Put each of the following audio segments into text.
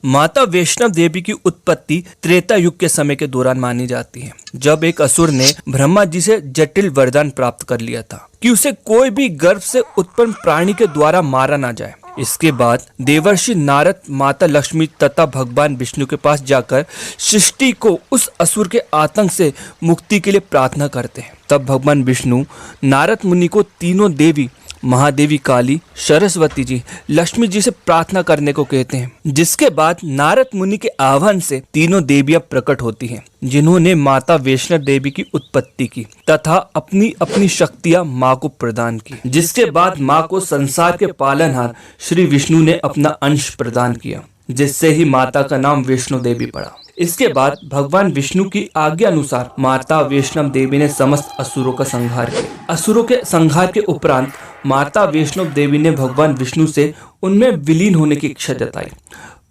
माता वैष्णव देवी की उत्पत्ति त्रेता युग के समय के दौरान मानी जाती है, जब एक असुर ने ब्रह्मा जी से जटिल वरदान प्राप्त कर लिया था कि उसे कोई भी गर्भ से उत्पन्न प्राणी के द्वारा मारा ना जाए। इसके बाद देवर्षि नारद माता लक्ष्मी तथा भगवान विष्णु के पास जाकर सृष्टि को उस असुर के आतंक से मुक्ति के लिए प्रार्थना करते हैं। तब भगवान विष्णु नारद मुनि को तीनों देवी महादेवी काली, सरस्वती जी, लक्ष्मी जी से प्रार्थना करने को कहते हैं, जिसके बाद नारद मुनि के आह्वान से तीनों देवियां प्रकट होती हैं, जिन्होंने माता वैष्णव देवी की उत्पत्ति की तथा अपनी अपनी शक्तियां मां को प्रदान की। जिसके बाद मां को संसार के पालनहार श्री विष्णु ने अपना अंश प्रदान किया, जिससे ही माता का नाम वैष्णो देवी पड़ा। इसके बाद भगवान विष्णु की आज्ञा अनुसार माता वैष्णव देवी ने समस्त असुरों का संहार किया। असुरों के संहार के उपरांत माता वैष्णव देवी ने भगवान विष्णु से उनमें विलीन होने की इच्छा जताई,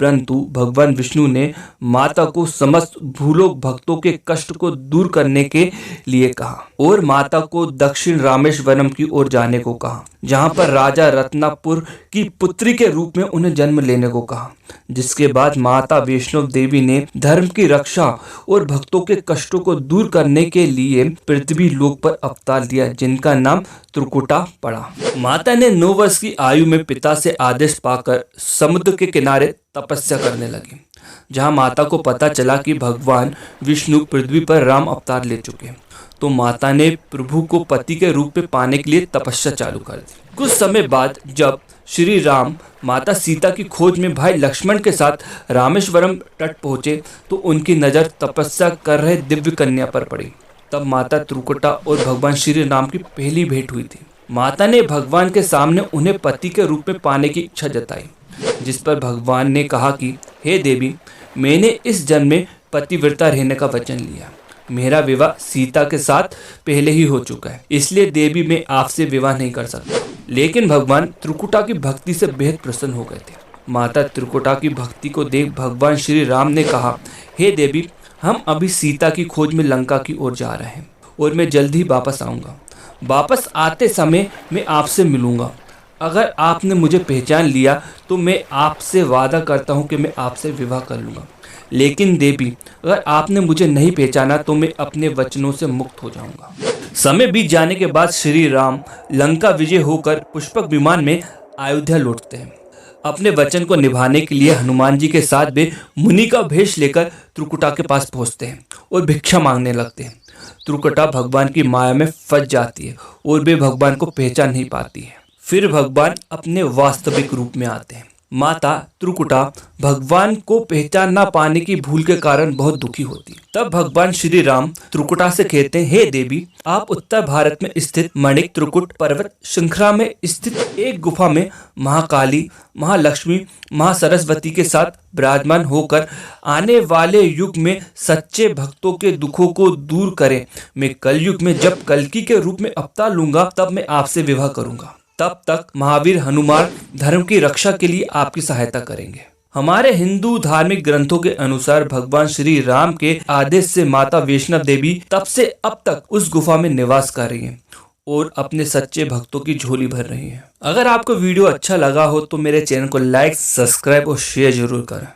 परंतु भगवान विष्णु ने माता को समस्त भूलोक भक्तों के कष्ट को दूर करने के लिए कहा और माता को दक्षिण रामेश्वरम की ओर जाने को कहा, जहां पर राजा रत्नापुर की पुत्री के रूप में उन्हें जन्म लेने को कहा। जिसके बाद माता वैष्णव देवी ने धर्म की रक्षा और भक्तों के कष्टों को दूर करने के लिए पृथ्वी लोक पर अवतार लिया, जिनका नाम त्रिकुटा पड़ा। माता ने 9 वर्ष की आयु में पिता से आदेश पाकर समुद्र के किनारे तपस्या करने लगी, जहां माता को पता चला कि भगवान विष्णु पृथ्वी पर राम अवतार ले चुके हैं। तो माता ने प्रभु को पति के रूप में पाने के लिए तपस्या चालू कर दी। कुछ समय बाद जब श्री राम माता सीता की खोज में भाई लक्ष्मण के साथ रामेश्वरम तट पहुंचे तो उनकी नजर तपस्या कर रहे दिव्य कन्या पर पड़ी। तब माता त्रिकुटा और भगवान श्री राम की पहली भेंट हुई थी। माता ने भगवान के सामने उन्हें पति के रूप में पाने की इच्छा जताई, जिस पर भगवान ने कहा कि हे देवी, मैंने इस जन्म में पतिव्रता रहने का वचन लिया। मेरा विवाह सीता के साथ पहले ही हो चुका है, इसलिए देवी मैं आपसे विवाह नहीं कर सकता। लेकिन भगवान त्रिकुटा की भक्ति से बेहद प्रसन्न हो गए थे। माता त्रिकुटा की भक्ति को देख भगवान श्री राम ने कहा, हे देवी, हम अभी सीता की खोज में लंका की ओर जा रहे हैं और मैं जल्द ही वापस आऊँगा। वापस आते समय मैं आपसे मिलूँगा। अगर आपने मुझे पहचान लिया तो मैं आपसे वादा करता हूँ कि मैं आपसे विवाह कर लूँगा। लेकिन देवी, अगर आपने मुझे नहीं पहचाना तो मैं अपने वचनों से मुक्त हो जाऊँगा। समय बीत जाने के बाद श्री राम लंका विजय होकर पुष्पक विमान में अयोध्या लौटते हैं। अपने वचन को निभाने के लिए हनुमान जी के साथ वे मुनि का भेष लेकर त्रिकुटा के पास पहुंचते हैं और भिक्षा मांगने लगते हैं। त्रिकुटा भगवान की माया में फंस जाती है और वे भगवान को पहचान नहीं पाती है। फिर भगवान अपने वास्तविक रूप में आते हैं। माता त्रिकुटा भगवान को पहचान ना पाने की भूल के कारण बहुत दुखी होती है। तब भगवान श्री राम त्रिकुटा से कहते हैं, हे देवी, आप उत्तर भारत में स्थित मणिक त्रिकुट पर्वत श्रृंखला में स्थित एक गुफा में महाकाली, महालक्ष्मी, महासरस्वती के साथ विराजमान होकर आने वाले युग में सच्चे भक्तों के दुखों को दूर करें। मैं कलयुग में जब कल्कि के रूप में अवतार लूंगा तब मैं आपसे विवाह करूंगा। तब तक महावीर हनुमान धर्म की रक्षा के लिए आपकी सहायता करेंगे। हमारे हिंदू धार्मिक ग्रंथों के अनुसार भगवान श्री राम के आदेश से माता वैष्णव देवी तब से अब तक उस गुफा में निवास कर रही हैं और अपने सच्चे भक्तों की झोली भर रही हैं। अगर आपको वीडियो अच्छा लगा हो तो मेरे चैनल को लाइक, सब्सक्राइब और शेयर जरूर करें।